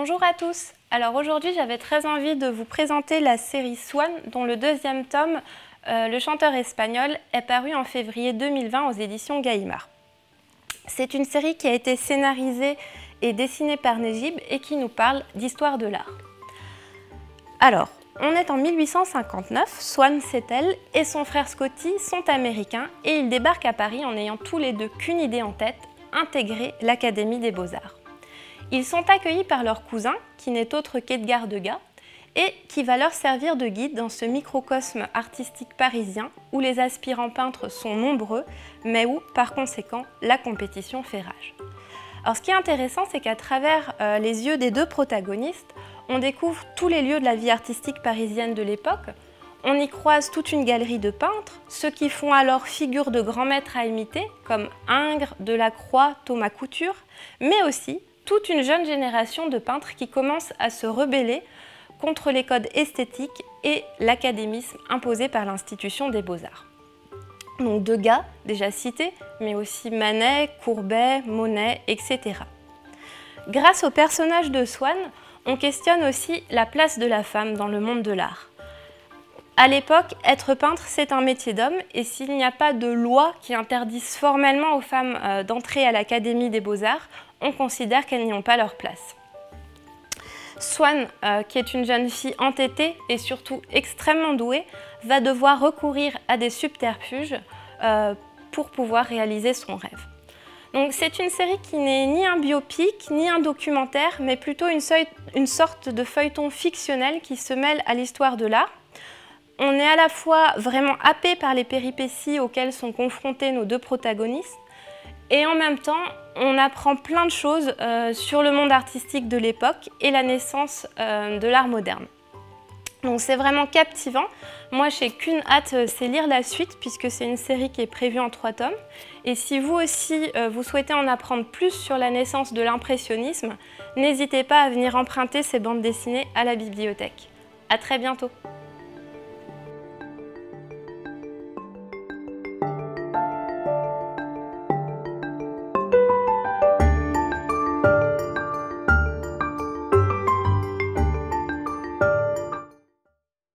Bonjour à tous. Alors aujourd'hui j'avais très envie de vous présenter la série Swan dont le deuxième tome, Le chanteur espagnol, est paru en février 2020 aux éditions Gallimard. C'est une série qui a été scénarisée et dessinée par Negib et qui nous parle d'histoire de l'art. Alors, on est en 1859, Swan Settle et son frère Scotty sont américains et ils débarquent à Paris en n'ayant tous les deux qu'une idée en tête, intégrer l'Académie des Beaux-Arts. Ils sont accueillis par leur cousin, qui n'est autre qu'Edgar Degas, et qui va leur servir de guide dans ce microcosme artistique parisien où les aspirants peintres sont nombreux, mais où, par conséquent, la compétition fait rage. Alors, ce qui est intéressant, c'est qu'à travers les yeux des deux protagonistes, on découvre tous les lieux de la vie artistique parisienne de l'époque. On y croise toute une galerie de peintres, ceux qui font alors figure de grands maîtres à imiter, comme Ingres, Delacroix, Thomas Couture, mais aussi toute une jeune génération de peintres qui commencent à se rebeller contre les codes esthétiques et l'académisme imposé par l'institution des Beaux-Arts. Donc Degas, déjà cité, mais aussi Manet, Courbet, Monet, etc. Grâce au personnage de Swan, on questionne aussi la place de la femme dans le monde de l'art. À l'époque, être peintre, c'est un métier d'homme, et s'il n'y a pas de loi qui interdise formellement aux femmes d'entrer à l'Académie des Beaux-Arts, on considère qu'elles n'y ont pas leur place. Swan, qui est une jeune fille entêtée et surtout extrêmement douée, va devoir recourir à des subterfuges pour pouvoir réaliser son rêve. Donc c'est une série qui n'est ni un biopic, ni un documentaire, mais plutôt une sorte de feuilleton fictionnel qui se mêle à l'histoire de l'art. On est à la fois vraiment happé par les péripéties auxquelles sont confrontés nos deux protagonistes, et en même temps, on apprend plein de choses sur le monde artistique de l'époque et la naissance de l'art moderne. Donc c'est vraiment captivant. Moi, j'ai qu'une hâte, c'est lire la suite, puisque c'est une série qui est prévue en 3 tomes. Et si vous aussi, vous souhaitez en apprendre plus sur la naissance de l'impressionnisme, n'hésitez pas à venir emprunter ces bandes dessinées à la bibliothèque. À très bientôt.